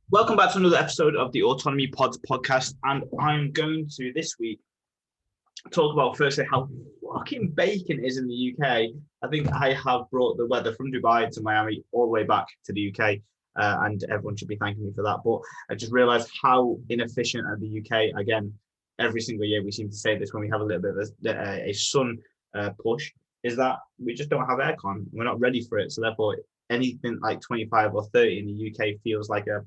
Welcome back to another episode of the Autonomy Pods podcast, and I'm going to this week talk about firstly how fucking baking is in the UK. I think I have brought the weather from Dubai to Miami all the way back to the UK, and everyone should be thanking me for that. But I just realised how inefficient are the UK. Again, every single year we seem to say this when we have a little bit of a sun push, is that we just don't have aircon. We're not ready for it, so therefore anything like 25 or 30 in the UK feels like a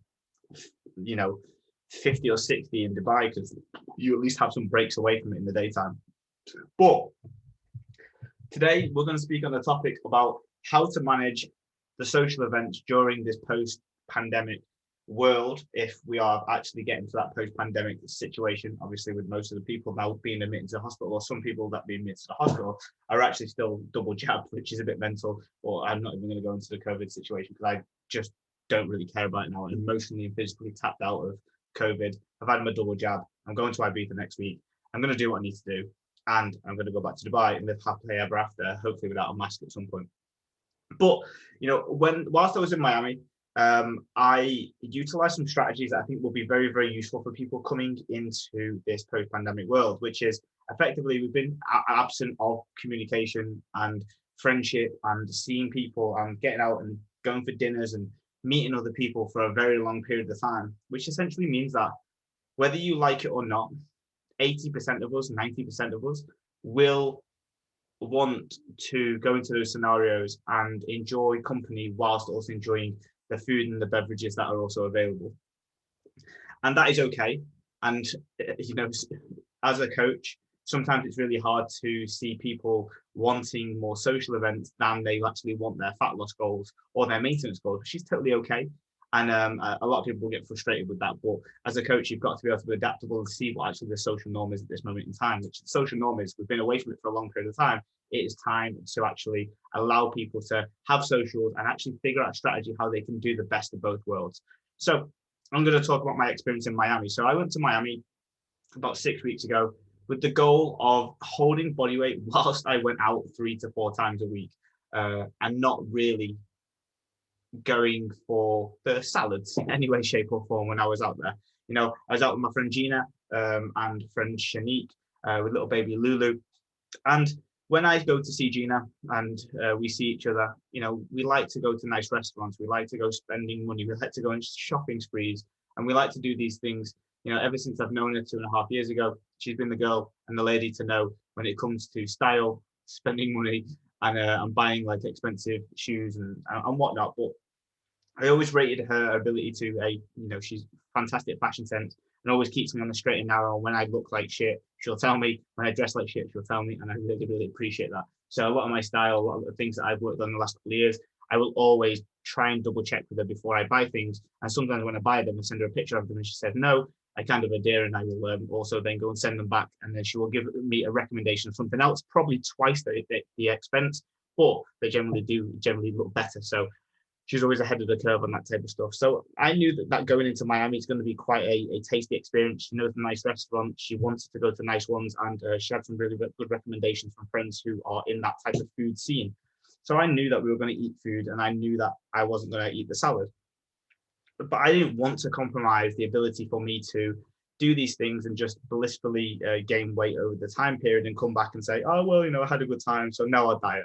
50 or 60 in Dubai because you at least have some breaks away from it in the daytime. But today we're going to speak on the topic about how to manage the social events during this post-pandemic world, if we are actually getting to that post-pandemic situation. Obviously, with most of the people now being admitted to the hospital, or some people that being admitted to the hospital are actually still double jabbed, which is a bit mental. Or I'm not even going to go into the COVID situation because I just don't really care about it now. I'm emotionally and physically tapped out of COVID. I've had my double jab. I'm going to Ibiza next week. I'm going to do what I need to do. And I'm going to go back to Dubai and live happily ever after, hopefully without a mask at some point. But, whilst I was in Miami, I utilized some strategies that I think will be very, very useful for people coming into this post-pandemic world, which is effectively we've been absent of communication and friendship and seeing people and getting out and going for dinners and meeting other people for a very long period of time, which essentially means that whether you like it or not, 80% of us, 90% of us will want to go into those scenarios and enjoy company whilst also enjoying the food and the beverages that are also available. And that is okay. And, as a coach, sometimes it's really hard to see people wanting more social events than they actually want their fat loss goals or their maintenance goals, which is totally okay. And a lot of people will get frustrated with that. But as a coach, you've got to be able to be adaptable and see what actually the social norm is at this moment in time, which the social norm is we've been away from it for a long period of time. It is time to actually allow people to have socials and actually figure out a strategy how they can do the best of both worlds. So I'm going to talk about my experience in Miami. So I went to Miami about 6 weeks ago with the goal of holding body weight whilst I went out 3 to 4 times a week, and not really going for the salads in any way, shape, or form when I was out there. I was out with my friend Gina and friend Shanique, with little baby Lulu. And when I go to see Gina and we see each other, we like to go to nice restaurants. We like to go spending money. We like to go on shopping sprees. And we like to do these things. Ever since I've known her 2.5 years ago, she's been the girl and the lady to know when it comes to style, spending money, and buying like expensive shoes and whatnot. But I always rated her ability to she's fantastic fashion sense and always keeps me on the straight and narrow. When I look like shit, she'll tell me. When I dress like shit, she'll tell me, and I really, really appreciate that. So a lot of my style, a lot of the things that I've worked on the last couple of years, I will always try and double check with her before I buy things. And sometimes when I buy them, I send her a picture of them and she said no. I kind of adhere, and I will also then go and send them back, and then she will give me a recommendation of something else, probably twice the expense, but they generally look better. So she's always ahead of the curve on that type of stuff. So I knew that going into Miami is going to be quite a tasty experience. She knows the nice restaurants. She wanted to go to nice ones, and she had some really good recommendations from friends who are in that type of food scene. So I knew that we were going to eat food, and I knew that I wasn't going to eat the salad. But I didn't want to compromise the ability for me to do these things and just blissfully gain weight over the time period and come back and say, oh, well, I had a good time, so now I'll diet.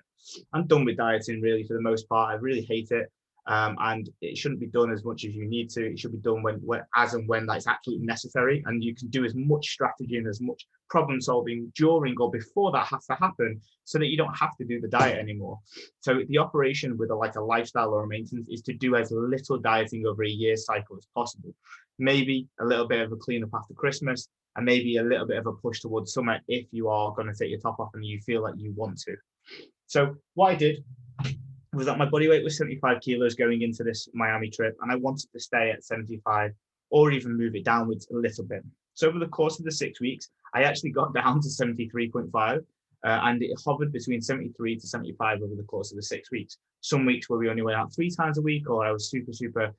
I'm done with dieting, really, for the most part. I really hate it. And it shouldn't be done as much as you need to. It should be done as and when that's absolutely necessary. And you can do as much strategy and as much problem solving during or before that has to happen, so that you don't have to do the diet anymore. So the operation with a lifestyle or a maintenance is to do as little dieting over a year cycle as possible. Maybe a little bit of a cleanup after Christmas, and maybe a little bit of a push towards summer if you are going to take your top off and you feel like you want to. So what I did was that my body weight was 75 kilos going into this Miami trip, and I wanted to stay at 75 or even move it downwards a little bit. So over the course of the 6 weeks, I actually got down to 73.5, and it hovered between 73 to 75 over the course of the 6 weeks. Some weeks where we only went out 3 times a week, or I was super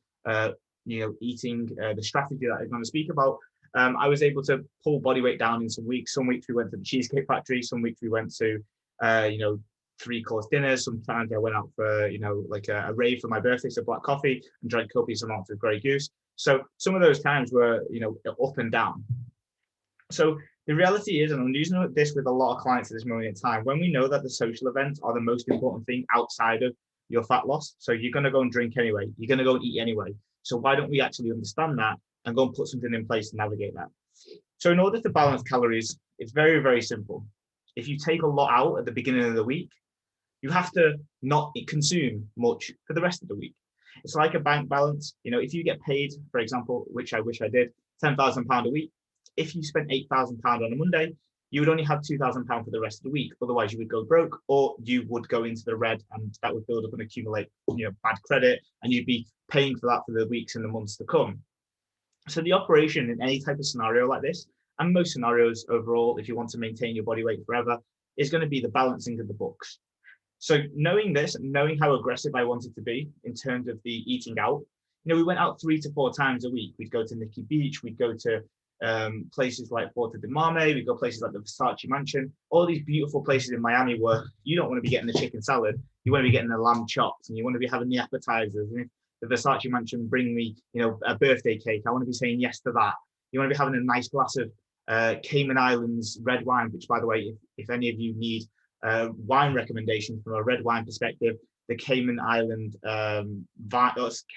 eating the strategy that I'm going to speak about. I was able to pull body weight down in some weeks. Some weeks we went to the Cheesecake Factory. Some weeks we went to 3-course dinners. Sometimes I went out for a rave for my birthday, so black coffee, and drank copious amounts of Grey Goose. So some of those times were, up and down. So the reality is, and I'm using this with a lot of clients at this moment in time, when we know that the social events are the most important thing outside of your fat loss. So you're going to go and drink anyway, you're going to go and eat anyway. So why don't we actually understand that and go and put something in place to navigate that? So in order to balance calories, it's very, very simple. If you take a lot out at the beginning of the week, you have to not consume much for the rest of the week. It's like a bank balance. If you get paid, for example, which I wish I did, £10,000 a week, if you spent £8,000 on a Monday, you would only have £2,000 for the rest of the week. Otherwise, you would go broke, or you would go into the red, and that would build up and accumulate, bad credit, and you'd be paying for that for the weeks and the months to come. So the operation in any type of scenario like this, and most scenarios overall, if you want to maintain your body weight forever, is going to be the balancing of the books. So knowing this, knowing how aggressive I wanted to be in terms of the eating out, we went out 3 to 4 times a week. We'd go to Nikki Beach, we'd go to places like Porta de Mame, we'd go places like the Versace Mansion, all these beautiful places in Miami where you don't want to be getting the chicken salad, you want to be getting the lamb chops, and you want to be having the appetizers. And if the Versace Mansion bring me, a birthday cake, I want to be saying yes to that. You want to be having a nice glass of Cayman Islands red wine, which, by the way, if any of you need wine recommendations from a red wine perspective, the Cayman Island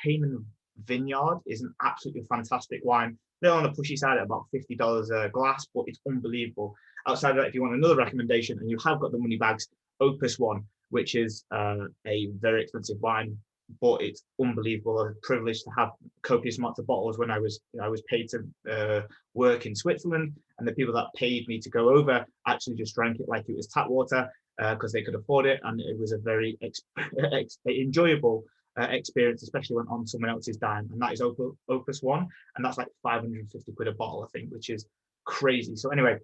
Cayman Vineyard is an absolutely fantastic wine. They're on the pushy side at about $50 a glass, but it's unbelievable. Outside of that, if you want another recommendation and you have got the money bags, Opus One, which is a very expensive wine, but it's unbelievable. A privilege to have copious amounts of bottles when I was paid to work in Switzerland, and the people that paid me to go over actually just drank it like it was tap water because they could afford it, and it was a very enjoyable experience, especially when on someone else's dime. And that is Opus One, and that's like 550 quid a bottle, I think, which is crazy. So anyway,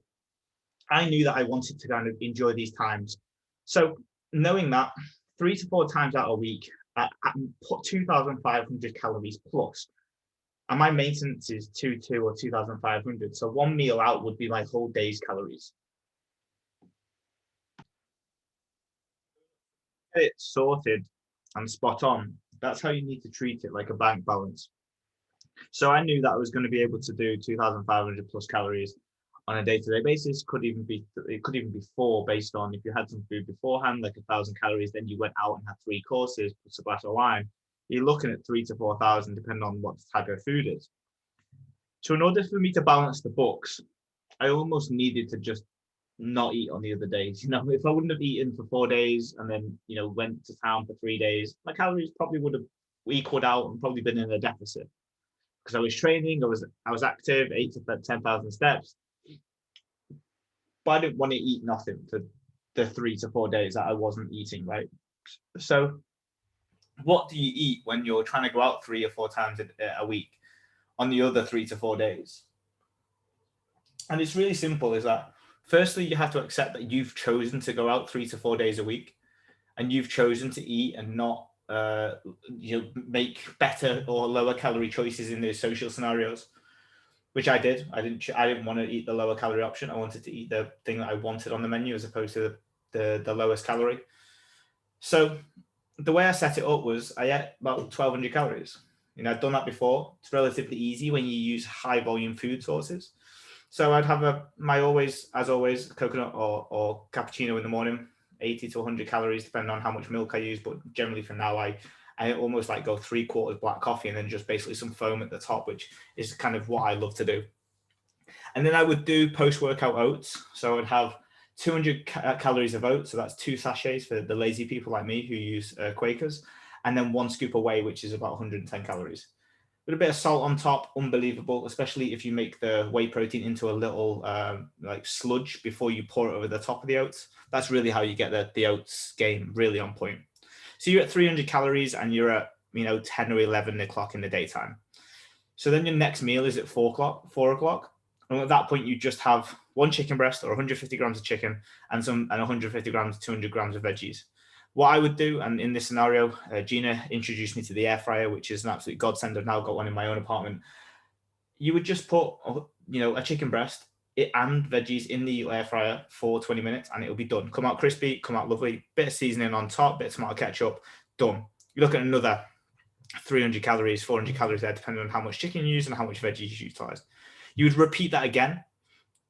I knew that I wanted to kind of enjoy these times. So knowing that 3 to 4 times out a week, I put 2,500 calories plus, and my maintenance is 2 or 2,500. So one meal out would be my whole day's calories. Get it sorted and spot on. That's how you need to treat it, like a bank balance. So I knew that I was going to be able to do 2,500 plus calories on a day-to-day basis. It could even be 4, based on if you had some food beforehand, like 1,000 calories, then you went out and had 3 courses plus a glass of wine. You're looking at 3,000 to 4,000, depending on what type of food is. So in order for me to balance the books, I almost needed to just not eat on the other days. If I wouldn't have eaten for 4 days and then went to town for 3 days, my calories probably would have equaled out and probably been in a deficit, because I was training, I was active, 8,000 to 10,000 steps, but I didn't want to eat nothing for the 3 to 4 days that I wasn't eating, right? So what do you eat when you're trying to go out 3 or 4 times a week on the other 3 to 4 days? And it's really simple, is that firstly, you have to accept that you've chosen to go out 3 to 4 days a week, and you've chosen to eat and not make better or lower calorie choices in those social scenarios, which I did. I didn't want to eat the lower calorie option. I wanted to eat the thing that I wanted on the menu as opposed to the lowest calorie. So the way I set it up was I ate about 1,200 calories. I'd done that before. It's relatively easy when you use high volume food sources. So I'd have my always coconut or cappuccino in the morning, 80 to 100 calories, depending on how much milk I use. But generally for now, I almost like go 3/4 black coffee and then just basically some foam at the top, which is kind of what I love to do. And then I would do post-workout oats. So I'd have 200 calories of oats. So that's 2 sachets for the lazy people like me who use Quakers. And then 1 scoop of whey, which is about 110 calories. With a bit of salt on top, unbelievable, especially if you make the whey protein into a little like sludge before you pour it over the top of the oats. That's really how you get the oats game really on point. So you're at 300 calories and you're at 10 or 11 o'clock in the daytime. So then your next meal is at 4 o'clock. And at that point, you just have 1 chicken breast or 150 grams of chicken and 150 grams, 200 grams of veggies. What I would do, and in this scenario, Gina introduced me to the air fryer, which is an absolute godsend. I've now got one in my own apartment. You would just put, a chicken breast and veggies in the air fryer for 20 minutes, and it'll be done. Come out crispy, come out lovely. Bit of seasoning on top, bit of tomato ketchup, done. You look at another 300 calories, 400 calories there, depending on how much chicken you use and how much veggies you utilize. You would repeat that again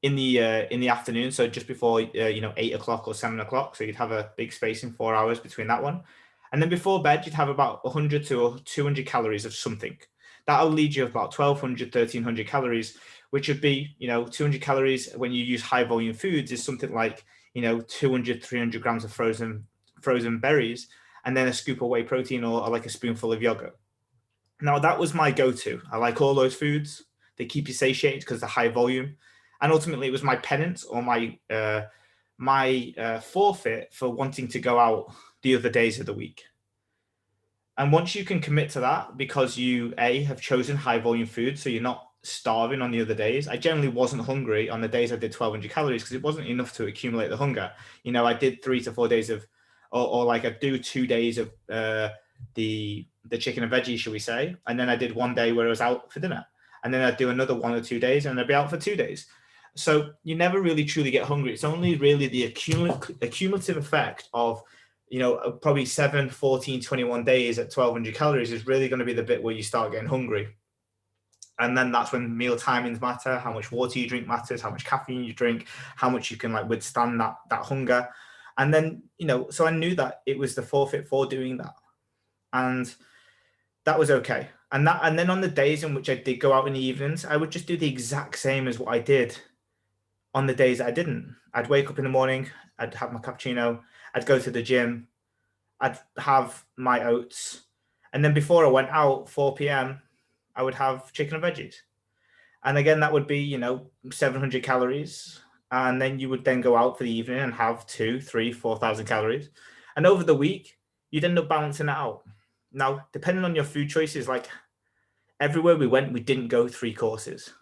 in the afternoon, so just before 8 o'clock or 7 o'clock. So you'd have a big spacing, 4 hours between that one, and then before bed you'd have about 100 to 200 calories of something. That'll lead you about 1200, 1300 calories, which would be 200 calories when you use high volume foods is something like 200, 300 grams of frozen berries, and then a scoop of whey protein or like a spoonful of yogurt. Now that was my go-to. I like all those foods. They keep you satiated because they're high volume. And ultimately, it was my penance or my forfeit for wanting to go out the other days of the week. And once you can commit to that, because you have chosen high volume food, so you're not starving on the other days. I generally wasn't hungry on the days I did 1200 calories because it wasn't enough to accumulate the hunger. I did 3 to 4 days of, or like I do 2 days of the chicken and veggies, shall we say, and then I did 1 day where I was out for dinner, and then I'd do another 1 or 2 days, and I'd be out for 2 days. So you never really truly get hungry. It's only really the accumulative effect of, probably 7, 14, 21 days at 1200 calories is really going to be the bit where you start getting hungry. And then that's when meal timings matter, how much water you drink matters, how much caffeine you drink, how much you can withstand that hunger. And then, so I knew that it was the forfeit for doing that. And that was okay. And then on the days in which I did go out in the evenings, I would just do the exact same as what I did on the days that I didn't. I'd wake up in the morning, I'd have my cappuccino, I'd go to the gym, I'd have my oats. And then before I went out, 4 p.m., I would have chicken and veggies. And again, that would be, 700 calories. And then you would then go out for the evening and have 2, 3, 4,000 calories. And over the week, you'd end up balancing it out. Now, depending on your food choices, like everywhere we went, we didn't go 3 courses.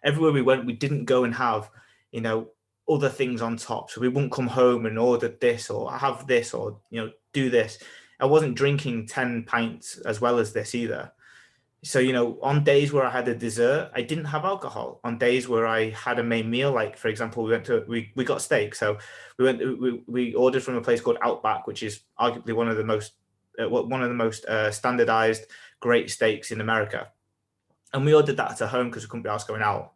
Everywhere we went, we didn't go and have, other things on top. So we wouldn't come home and order this or have this or, do this. I wasn't drinking 10 pints as well as this either. So, on days where I had a dessert, I didn't have alcohol. On days where I had a main meal, like, for example, we got steak. So we ordered from a place called Outback, which is arguably one of the most standardized great steaks in America. And we ordered that at home because we couldn't be asked going out.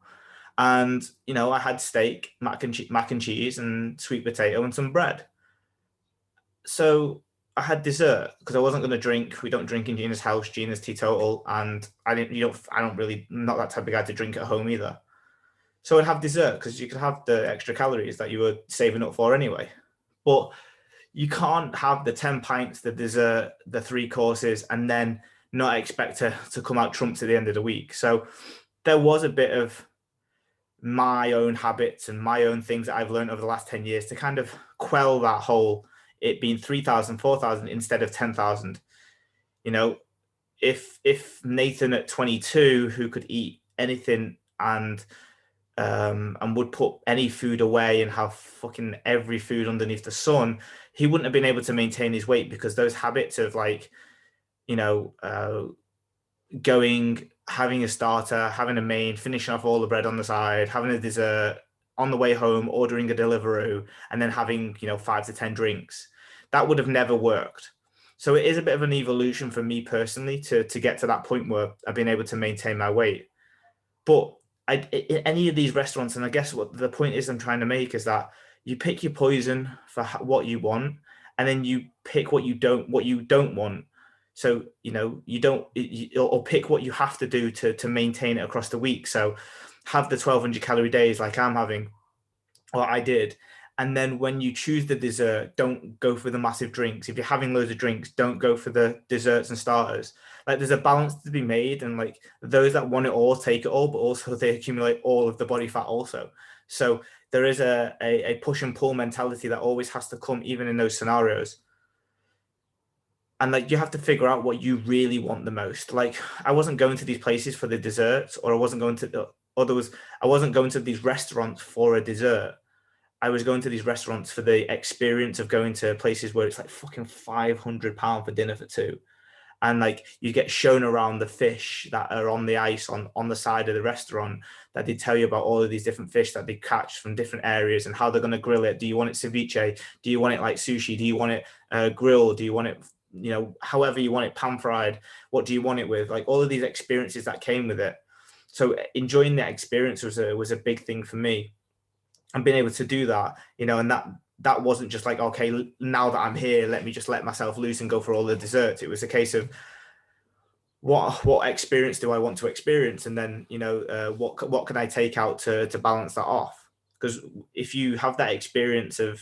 And, I had steak, mac and cheese and sweet potato and some bread. So I had dessert because I wasn't going to drink. We don't drink in Gina's house. Gina's teetotal, and I don't really, not that type of guy to drink at home either. So I'd have dessert because you could have the extra calories that you were saving up for anyway. But you can't have the 10 pints, the dessert, the 3 courses, and then not expect to come out trumps at the end of the week. So there was a bit of my own habits and my own things that I've learned over the last 10 years to kind of quell that whole, it being 3,000, 4,000 instead of 10,000. If Nathan at 22, who could eat anything and would put any food away and have fucking every food underneath the sun, he wouldn't have been able to maintain his weight because those habits of going, having a starter, having a main, finishing off all the bread on the side, having a dessert, on the way home, ordering a Deliveroo, and then having, 5 to 10 drinks. That would have never worked. So it is a bit of an evolution for me personally to get to that point where I've been able to maintain my weight. But in any of these restaurants, and I guess what the point is I'm trying to make is that you pick your poison for what you want, and then you pick what you don't want. So, or pick what you have to do to maintain it across the week. So have the 1200 calorie days like I'm having, or I did. And then when you choose the dessert, don't go for the massive drinks. If you're having loads of drinks, don't go for the desserts and starters. Like there's a balance to be made. And like those that want it all, take it all, but also they accumulate all of the body fat also. So there is a push and pull mentality that always has to come even in those scenarios. And like you have to figure out what you really want the most. Like I wasn't going to these places for the desserts, or I wasn't going to these restaurants for a dessert. I was going to these restaurants for the experience of going to places where it's like fucking £500 for dinner for 2. And like you get shown around the fish that are on the ice on the side of the restaurant, that they tell you about all of these different fish that they catch from different areas and how they're going to grill it. Do you want it ceviche? Do you want it like sushi? Do you want it grilled? Do you want it however you want it, pan fried, what do you want it with? Like all of these experiences that came with it. So enjoying that experience was a big thing for me, and being able to do that, and that wasn't just like, okay, now that I'm here, let me just let myself loose and go for all the desserts. It was a case of what experience do I want to experience, and then what can I take out to balance that off? Because if you have that experience of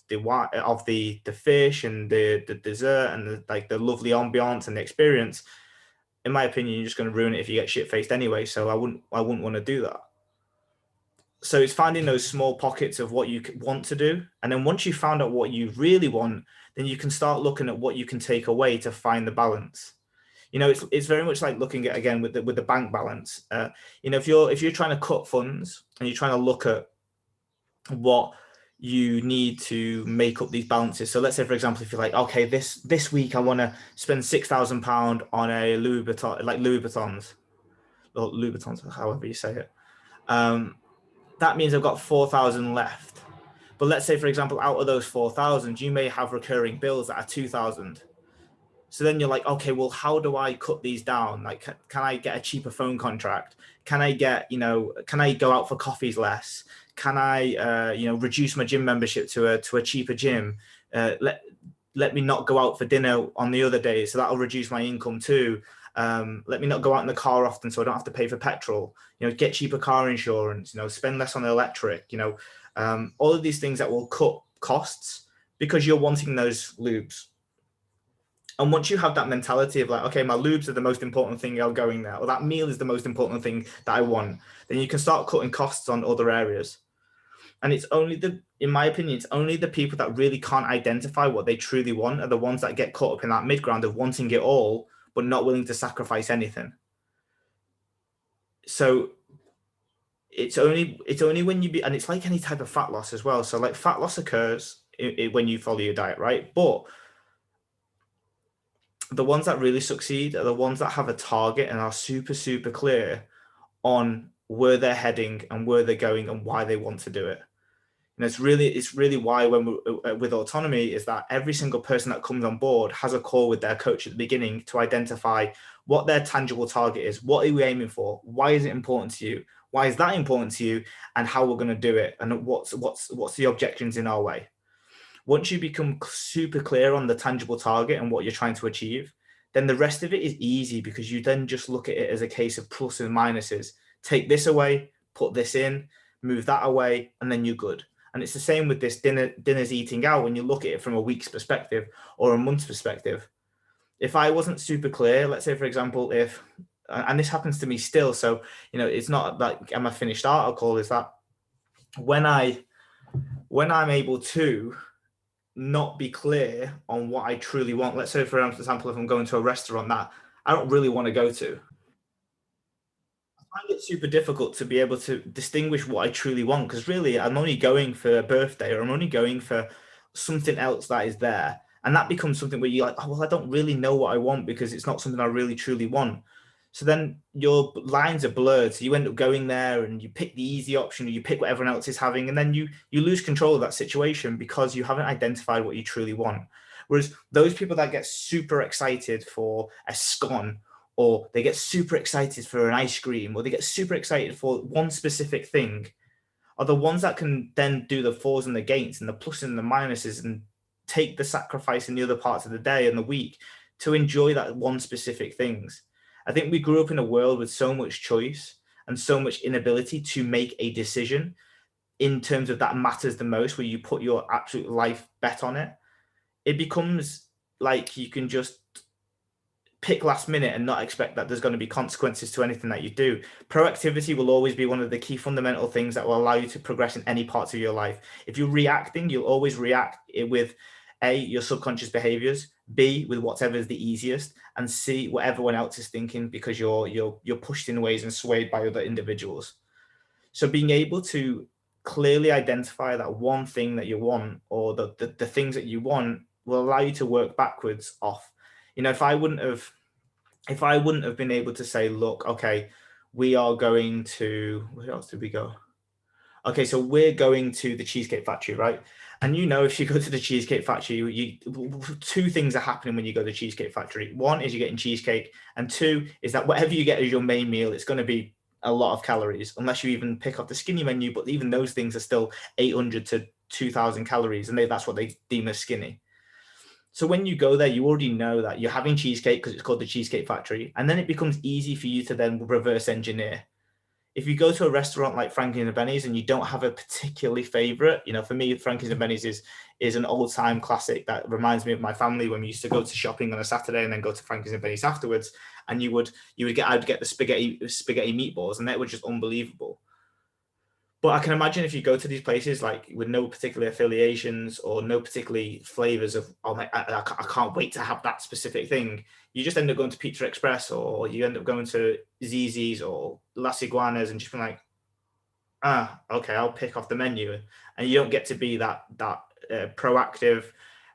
the fish and the dessert and the lovely ambiance and the experience, in my opinion, you're just going to ruin it if you get shit faced anyway. So I wouldn't want to do that. So it's finding those small pockets of what you want to do, and then once you found out what you really want, then you can start looking at what you can take away to find the balance. It's very much like looking at, again, with the bank balance. If you're trying to cut funds and you're trying to look at what you need to make up these balances. So let's say, for example, if you're like, okay, this week I want to spend £6,000 on a Louis Vuitton, like Louis Vuittons, or Louis Vuittons, however you say it. That means I've got 4,000 left. But let's say, for example, out of those 4,000, you may have recurring bills that are 2,000. So then you're like, okay, well, how do I cut these down? Like, can I get a cheaper phone contract? Can I can I go out for coffees less? Can I, reduce my gym membership to a cheaper gym? Let me not go out for dinner on the other days, so that'll reduce my income too. Let me not go out in the car often, so I don't have to pay for petrol. Get cheaper car insurance. Spend less on the electric. All of these things that will cut costs because you're wanting those lubes. And once you have that mentality of like, okay, my lubes are the most important thing I'm going there, or that meal is the most important thing that I want, then you can start cutting costs on other areas. And in my opinion, it's only the people that really can't identify what they truly want are the ones that get caught up in that midground of wanting it all, but not willing to sacrifice anything. So it's only when and it's like any type of fat loss as well. So like fat loss occurs when you follow your diet, right? But the ones that really succeed are the ones that have a target and are super, super clear on where they're heading and where they're going and why they want to do it. And it's really why when we're with Autonomy is that every single person that comes on board has a call with their coach at the beginning to identify what their tangible target is. What are we aiming for? Why is it important to you? Why is that important to you? And how we're going to do it? And what's the objections in our way? Once you become super clear on the tangible target and what you're trying to achieve, then the rest of it is easy because you then just look at it as a case of pluses and minuses. Take this away, put this in, move that away, and then you're good. And it's the same with this dinner's eating out when you look at it from a week's perspective or a month's perspective. If I wasn't super clear, let's say, for example, and this happens to me still, so, it's not like I'm a finished article, is that when I'm able to not be clear on what I truly want, let's say, for example, if I'm going to a restaurant that I don't really want to go to, I find it super difficult to be able to distinguish what I truly want, because really I'm only going for a birthday or I'm only going for something else that is there. And that becomes something where you're like, oh, well, I don't really know what I want because it's not something I really truly want. So then your lines are blurred. So you end up going there and you pick the easy option, or you pick what everyone else is having, and then you lose control of that situation because you haven't identified what you truly want. Whereas those people that get super excited for a scone, or they get super excited for an ice cream, or they get super excited for one specific thing, are the ones that can then do the fours and the gains and the pluses and the minuses and take the sacrifice in the other parts of the day and the week to enjoy that one specific things. I think we grew up in a world with so much choice and so much inability to make a decision in terms of that matters the most, where you put your absolute life bet on it. It becomes like you can just pick last minute and not expect that there's going to be consequences to anything that you do. Proactivity will always be one of the key fundamental things that will allow you to progress in any parts of your life. If you're reacting, you'll always react with A, your subconscious behaviors, B, with whatever is the easiest, and C, what everyone else is thinking, because you're pushed in ways and swayed by other individuals. So being able to clearly identify that one thing that you want, or the things that you want, will allow you to work backwards off. If I wouldn't have been able to say, look, okay, we are going to, where else did we go? Okay, so we're going to the Cheesecake Factory, right? And if you go to the Cheesecake Factory, two things are happening when you go to the Cheesecake Factory. One is you're getting cheesecake, and two is that whatever you get as your main meal, it's going to be a lot of calories, unless you even pick up the skinny menu. But even those things are still 800 to 2,000 calories, and that's what they deem as skinny. So when you go there, you already know that you're having cheesecake because it's called the Cheesecake Factory, and then it becomes easy for you to then reverse engineer. If you go to a restaurant like Frankie's and Benny's and you don't have a particularly favorite, for me, Frankie's and Benny's is an old-time classic that reminds me of my family when we used to go to shopping on a Saturday and then go to Frankie's and Benny's afterwards. And I'd get the spaghetti meatballs, and that was just unbelievable. But I can imagine if you go to these places like with no particular affiliations or no particularly flavors of, I can't wait to have that specific thing. You just end up going to Pizza Express, or you end up going to Zizzi's or Las Iguanas and just being like, okay, I'll pick off the menu. And you don't get to be that proactive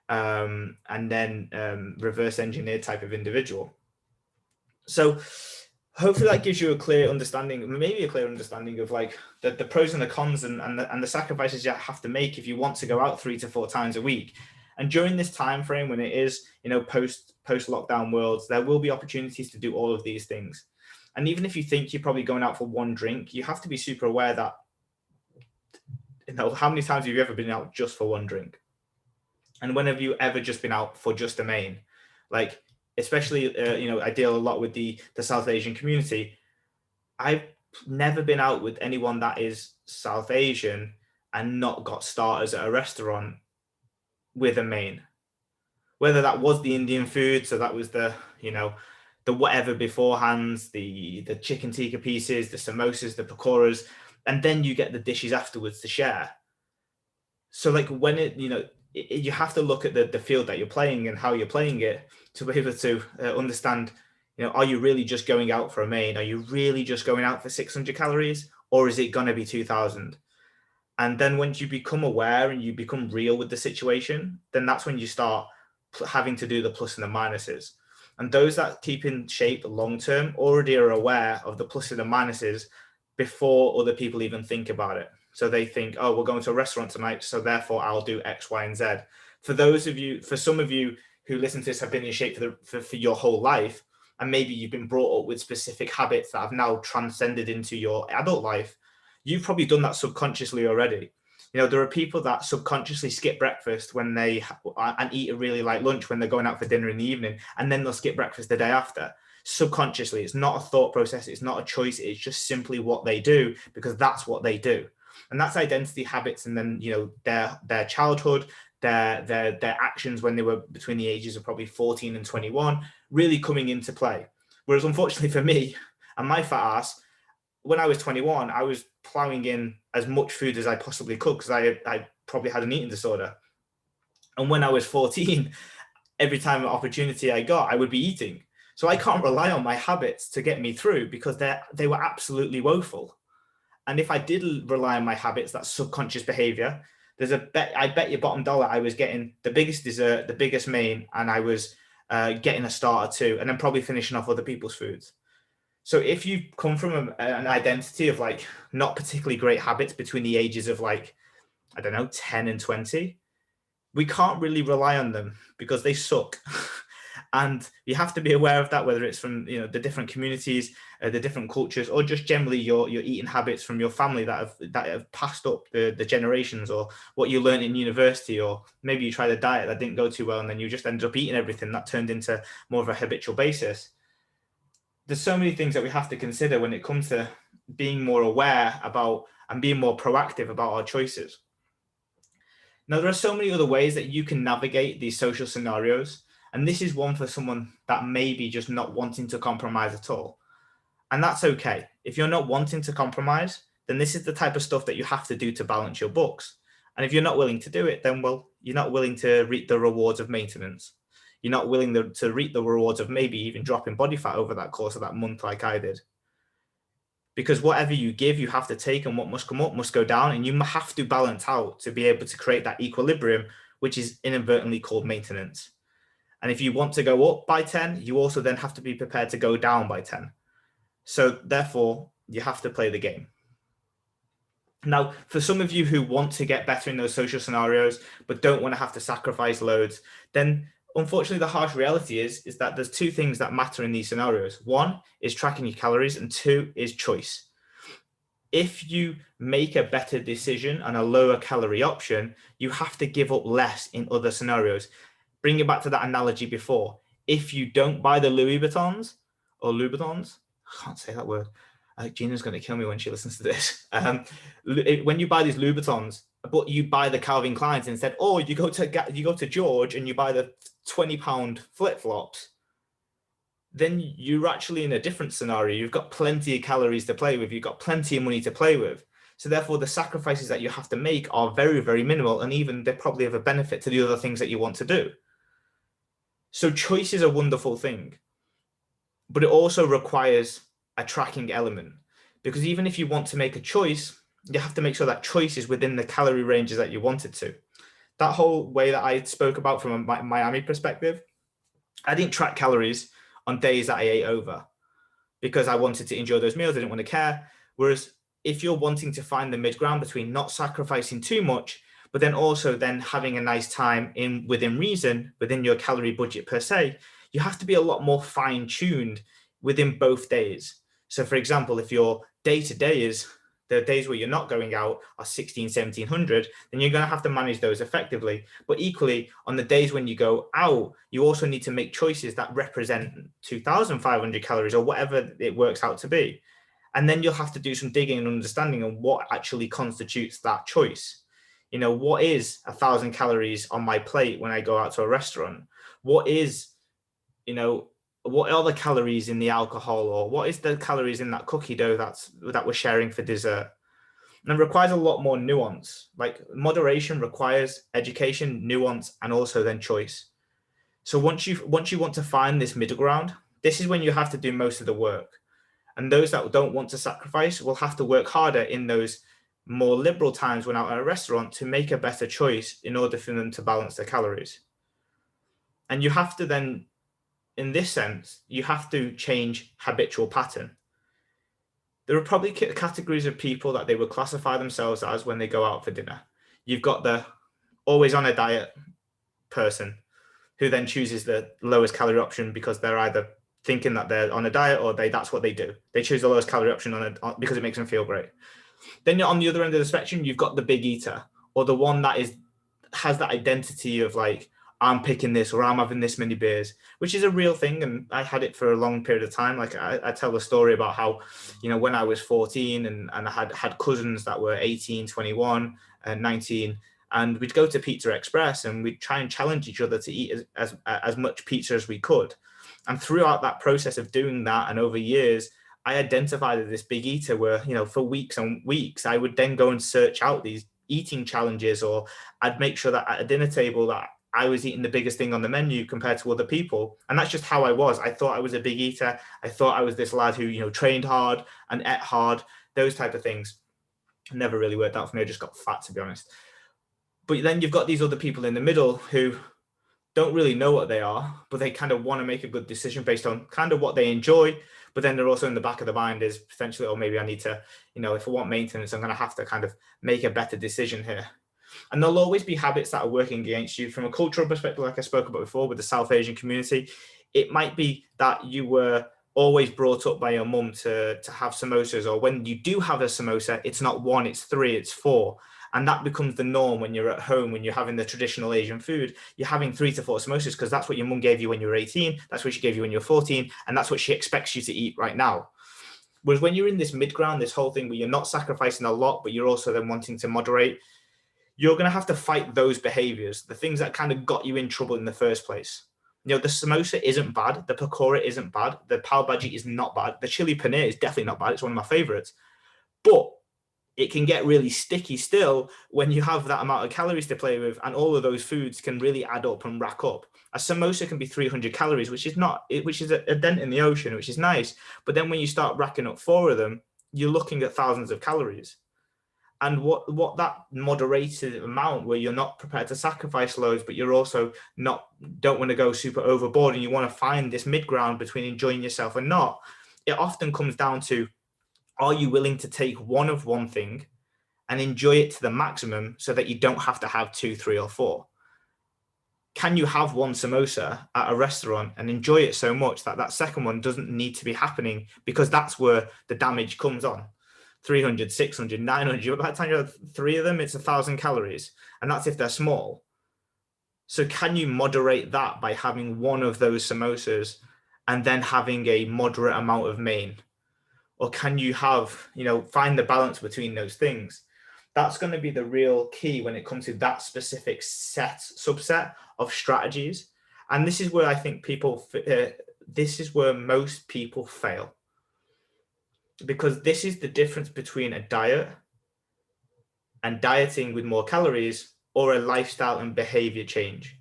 and then reverse engineer type of individual. So hopefully that gives you a clear understanding, maybe a clear understanding of like the pros and the cons and the sacrifices you have to make if you want to go out 3 to 4 times a week. And during this time frame, when it is, post lockdown worlds, there will be opportunities to do all of these things. And even if you think you're probably going out for one drink, you have to be super aware that, how many times have you ever been out just for one drink? And when have you ever just been out for just a main? Like, especially, I deal a lot with the South Asian community. I've never been out with anyone that is South Asian and not got starters at a restaurant with a main. Whether that was the Indian food, so that was the whatever beforehand, the chicken tikka pieces, the samosas, the pakoras, and then you get the dishes afterwards to share. So like when you have to look at the field that you're playing and how you're playing it to be able to understand, are you really just going out for a main? Are you really just going out for 600 calories, or is it going to be 2,000? And then once you become aware and you become real with the situation, then that's when you start having to do the plus and the minuses. And those that keep in shape long term already are aware of the pluses and minuses before other people even think about it. So they think, oh, we're going to a restaurant tonight, so therefore I'll do X, Y, and Z. For some of you who listen to this have been in shape for your whole life, and maybe you've been brought up with specific habits that have now transcended into your adult life, you've probably done that subconsciously already. There are people that subconsciously skip breakfast when and eat a really light lunch when they're going out for dinner in the evening, and then they'll skip breakfast the day after. Subconsciously, it's not a thought process, it's not a choice, it's just simply what they do because that's what they do. And that's identity, habits, and then their childhood, their actions when they were between the ages of probably 14 and 21 really coming into play. Whereas unfortunately for me and my fat ass, when I was 21, I was plowing in as much food as I possibly could because I probably had an eating disorder. And when I was 14, every time an opportunity I got, I would be eating. So I can't rely on my habits to get me through because they were absolutely woeful. And if I did rely on my habits, that subconscious behavior, I bet you bottom dollar I was getting the biggest dessert, the biggest main, and I was getting a starter too, and then probably finishing off other people's foods. So if you come from an identity of like not particularly great habits between the ages of 10 and 20, we can't really rely on them because they suck. And you have to be aware of that, whether it's from the different communities, the different cultures, or just generally your eating habits from your family that have passed up the generations, or what you learned in university, or maybe you tried a diet that didn't go too well and then you just ended up eating everything that turned into more of a habitual basis. There's so many things that we have to consider when it comes to being more aware about and being more proactive about our choices. Now, there are so many other ways that you can navigate these social scenarios. And this is one for someone that may be just not wanting to compromise at all. And that's okay. If you're not wanting to compromise, then this is the type of stuff that you have to do to balance your books. And if you're not willing to do it, then, well, you're not willing to reap the rewards of maintenance. You're not willing to reap the rewards of maybe even dropping body fat over that course of that month like I did. Because whatever you give, you have to take, and what must come up must go down. And you have to balance out to be able to create that equilibrium, which is inadvertently called maintenance. And if you want to go up by 10, you also then have to be prepared to go down by 10. So therefore, you have to play the game. Now, for some of you who want to get better in those social scenarios, but don't want to have to sacrifice loads, then unfortunately the harsh reality is that there's two things that matter in these scenarios. One is tracking your calories, and two is choice. If you make a better decision and a lower calorie option, you have to give up less in other scenarios. Bring it back to that analogy before. If you don't buy the Louis Vuittons or Louboutins, I can't say that word. Gina's going to kill me when she listens to this. When you buy these Louboutins, but you buy the Calvin Kleins instead, or you go to George and you buy the £20 flip flops, then you're actually in a different scenario. You've got plenty of calories to play with. You've got plenty of money to play with. So therefore, the sacrifices that you have to make are very, very minimal, and even they probably have a benefit to the other things that you want to do. So choice is a wonderful thing, but it also requires a tracking element, because even if you want to make a choice, you have to make sure that choice is within the calorie ranges that you want it to. That whole way that I spoke about from a Miami perspective, I didn't track calories on days that I ate over because I wanted to enjoy those meals. I didn't want to care. Whereas if you're wanting to find the mid ground between not sacrificing too much, but then also then having a nice time within reason, within your calorie budget per se, you have to be a lot more fine tuned within both days. So for example, if your day to day is the days where you're not going out are 16, 1700, then you're going to have to manage those effectively. But equally, on the days when you go out, you also need to make choices that represent 2,500 calories or whatever it works out to be. And then you'll have to do some digging and understanding on what actually constitutes that choice. You know, what is 1,000 calories on my plate when I go out to a restaurant? What is, you know, what are the calories in the alcohol, or what is the calories in that cookie dough that we're sharing for dessert? And it requires a lot more nuance. Like moderation requires education, nuance, and also then choice. So once you want to find this middle ground, this is when you have to do most of the work. And those that don't want to sacrifice will have to work harder in those more liberal times when out at a restaurant to make a better choice in order for them to balance their calories. And you have to then, in this sense, you have to change habitual pattern. There are probably categories of people that they would classify themselves as when they go out for dinner. You've got the always on a diet person who then chooses the lowest calorie option because they're either thinking that they're on a diet or that's what they do. They choose the lowest calorie option because it makes them feel great. Then you're on the other end of the spectrum, you've got the big eater, or the one that has that identity of like, I'm picking this or I'm having this many beers, which is a real thing. And I had it for a long period of time. Like I tell the story about how, you know, when I was 14 and I had cousins that were 18, 21 and 19, and we'd go to Pizza Express and we'd try and challenge each other to eat as much pizza as we could. And throughout that process of doing that and over years, I identified as this big eater where, you know, for weeks and weeks, I would then go and search out these eating challenges, or I'd make sure that at a dinner table that I was eating the biggest thing on the menu compared to other people. And that's just how I was. I thought I was a big eater. I thought I was this lad who, you know, trained hard and ate hard, those type of things. Never really worked out for me. I just got fat, to be honest. But then you've got these other people in the middle who don't really know what they are, but they kind of want to make a good decision based on kind of what they enjoy. But then they're also in the back of the mind is potentially, oh, maybe I need to, you know, if I want maintenance, I'm going to have to kind of make a better decision here. And there'll always be habits that are working against you from a cultural perspective, like I spoke about before with the South Asian community. It might be that you were always brought up by your mum to have samosas, or when you do have a samosa, it's not one, it's three, it's four. And that becomes the norm when you're at home, when you're having the traditional Asian food, you're having 3 to 4 samosas because that's what your mum gave you when you were 18, that's what she gave you when you were 14, and that's what she expects you to eat right now. Whereas when you're in this mid-ground, this whole thing where you're not sacrificing a lot, but you're also then wanting to moderate, you're going to have to fight those behaviors, the things that kind of got you in trouble in the first place. You know, the samosa isn't bad, the pakora isn't bad, the pav bhaji is not bad, the chili paneer is definitely not bad, it's one of my favorites. But it can get really sticky still when you have that amount of calories to play with, and all of those foods can really add up and rack up. A samosa can be 300 calories, which is a dent in the ocean, which is nice. But then when you start racking up 4 of them, you're looking at thousands of calories. And what that moderated amount where you're not prepared to sacrifice loads, but you're also don't want to go super overboard, and you want to find this mid ground between enjoying yourself and not, it often comes down to, are you willing to take one thing and enjoy it to the maximum so that you don't have to have 2, 3, or 4? Can you have one samosa at a restaurant and enjoy it so much that that second one doesn't need to be happening, because that's where the damage comes on? 300, 600, 900. By the time you have 3 of them, it's 1,000 calories. And that's if they're small. So can you moderate that by having one of those samosas and then having a moderate amount of main? Or can you have, find the balance between those things? That's going to be the real key when it comes to that specific subset of strategies. And this is where I think this is where most people fail. Because this is the difference between a diet and dieting with more calories, or a lifestyle and behavior change.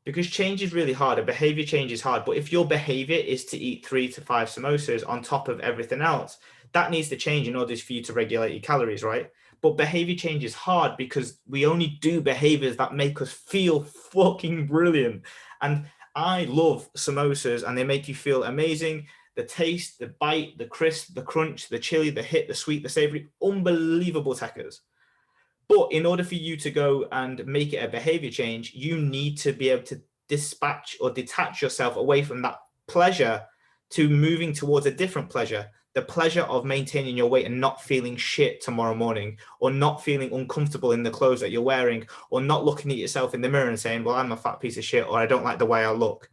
Because change is really hard. A behavior change is hard. But if your behavior is to eat 3 to 5 samosas on top of everything else, that needs to change in order for you to regulate your calories, right? But behavior change is hard because we only do behaviors that make us feel fucking brilliant. And I love samosas, and they make you feel amazing. The taste, the bite, the crisp, the crunch, the chili, the hit, the sweet, the savory, unbelievable techers. But in order for you to go and make it a behavior change, you need to be able to dispatch or detach yourself away from that pleasure to moving towards a different pleasure. The pleasure of maintaining your weight and not feeling shit tomorrow morning, or not feeling uncomfortable in the clothes that you're wearing, or not looking at yourself in the mirror and saying, well, I'm a fat piece of shit, or I don't like the way I look.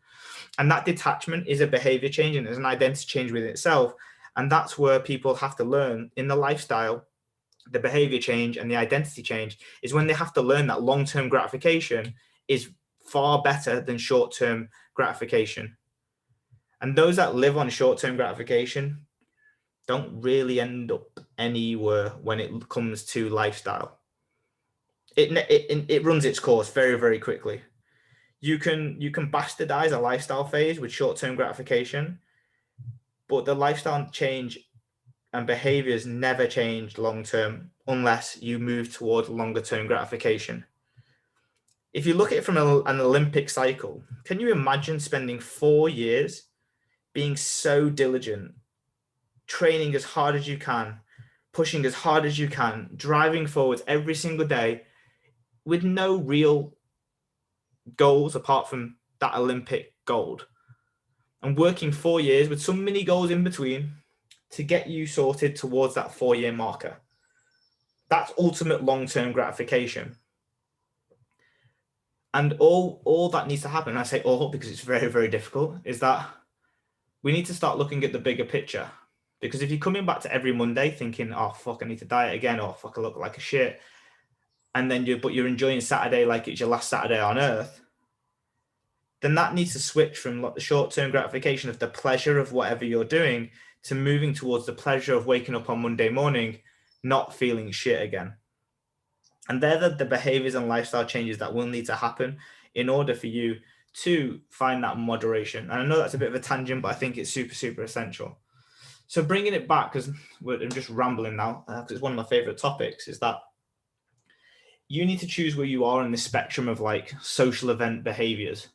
And that detachment is a behavior change, and it's an identity change within itself. And that's where people have to learn in the lifestyle. The behavior change and the identity change is when they have to learn that long-term gratification is far better than short-term gratification. And those that live on short-term gratification don't really end up anywhere when it comes to lifestyle. It runs its course very, very quickly. You can bastardize a lifestyle phase with short-term gratification, but the lifestyle change and behaviors never change long-term unless you move towards longer-term gratification. If you look at it from an Olympic cycle, can you imagine spending 4 years being so diligent, training as hard as you can, pushing as hard as you can, driving forwards every single day with no real goals apart from that Olympic gold, and working 4 years with some mini goals in between to get you sorted towards that 4-year marker? That's ultimate long-term gratification. And all that needs to happen, and I say all because it's very, very difficult, is that we need to start looking at the bigger picture. Because if you're coming back to every Monday thinking, oh, fuck, I need to diet again, or fuck, I look like a shit, and then you're enjoying Saturday like it's your last Saturday on earth, then that needs to switch from the short-term gratification of the pleasure of whatever you're doing to moving towards the pleasure of waking up on Monday morning, not feeling shit again. And they're the behaviors and lifestyle changes that will need to happen in order for you to find that moderation. And I know that's a bit of a tangent, but I think it's super, super essential. So bringing it back, because I'm just rambling now, because it's one of my favorite topics, is that you need to choose where you are in the spectrum of like social event behaviors.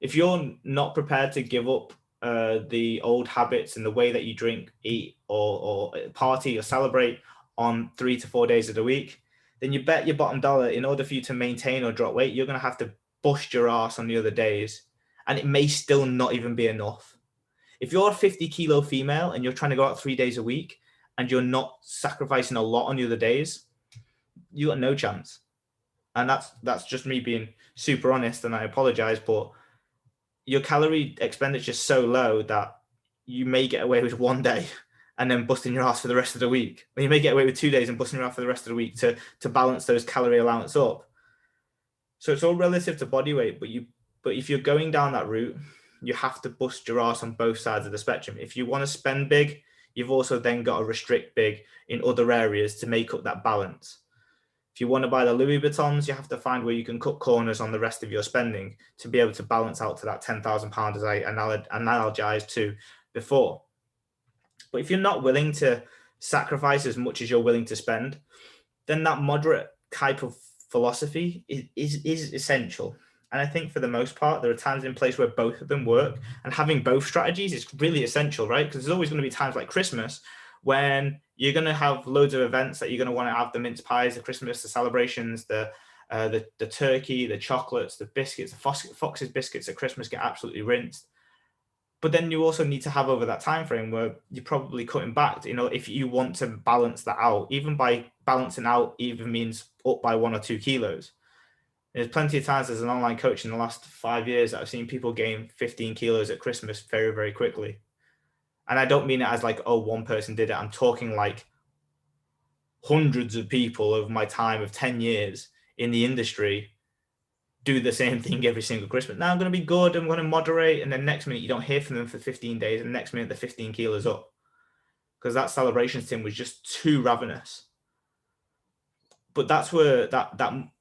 If you're not prepared to give up the old habits and the way that you drink, eat, or party or celebrate on 3 to 4 days of the week, then you bet your bottom dollar, in order for you to maintain or drop weight, you're going to have to bust your ass on the other days. And it may still not even be enough. If you're a 50-kilo female and you're trying to go out 3 days a week and you're not sacrificing a lot on the other days, you got no chance. And that's just me being super honest, and I apologize, but your calorie expenditure is so low that you may get away with 1 day and then busting your ass for the rest of the week. Or you may get away with 2 days and busting your ass for the rest of the week to balance those calorie allowance up. So it's all relative to body weight, but if you're going down that route, you have to bust your ass on both sides of the spectrum. If you want to spend big, you've also then got to restrict big in other areas to make up that balance. If you want to buy the Louis Vuittons, you have to find where you can cut corners on the rest of your spending to be able to balance out to that £10,000 as I analogized to before. But if you're not willing to sacrifice as much as you're willing to spend, then that moderate type of philosophy is essential. And I think for the most part, there are times in place where both of them work, and having both strategies is really essential, right? Because there's always going to be times like Christmas when you're going to have loads of events that you're going to want to have the mince pies, the Christmas, the celebrations, the turkey, the chocolates, the biscuits, the Fox's biscuits at Christmas get absolutely rinsed. But then you also need to have over that time frame where you're probably cutting back. You know, if you want to balance that out, even by balancing out even means up by 1 or 2 kilos. There's plenty of times as an online coach in the last 5 years that I've seen people gain 15 kilos at Christmas very, very quickly. And I don't mean it as like, oh, one person did it. I'm talking like hundreds of people over my time of 10 years in the industry do the same thing every single Christmas. Now I'm going to be good, I'm going to moderate. And then next minute you don't hear from them for 15 days. And next minute they're 15 kilos up. Because that celebrations thing was just too ravenous. But that's where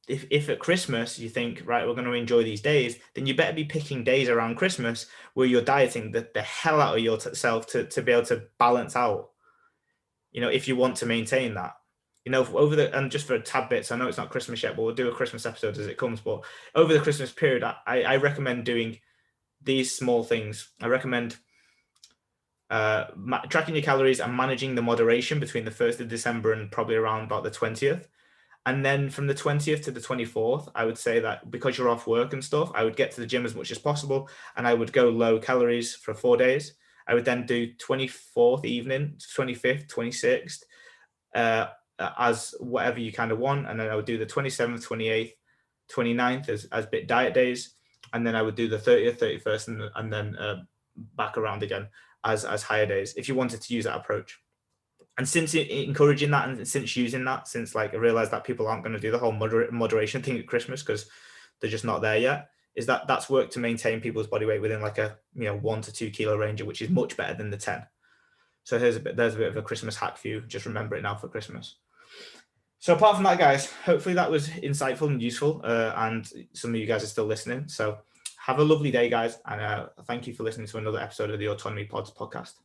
if at Christmas you think, right, we're going to enjoy these days, then you better be picking days around Christmas where you're dieting the hell out of yourself to be able to balance out, you know, if you want to maintain that. You know, and just for a tad bit, so I know it's not Christmas yet, but we'll do a Christmas episode as it comes. But over the Christmas period, I recommend doing these small things. I recommend tracking your calories and managing the moderation between the 1st of December and probably around about the 20th. And then from the 20th to the 24th, I would say that because you're off work and stuff, I would get to the gym as much as possible. And I would go low calories for 4 days. I would then do 24th evening, 25th, 26th, as whatever you kind of want. And then I would do the 27th, 28th, 29th as bit diet days. And then I would do the 30th, 31st, and then back around again as higher days, if you wanted to use that approach. And since encouraging that and since using that, since like I realized that people aren't going to do the whole moderation thing at Christmas because they're just not there yet, is that's worked to maintain people's body weight within like a 1 to 2 kilo range, which is much better than the 10. So there's a bit of a Christmas hack for you. Just remember it now for Christmas. So apart from that, guys, hopefully that was insightful and useful, and some of you guys are still listening. So have a lovely day, guys, and thank you for listening to another episode of the Autonomy Pods podcast.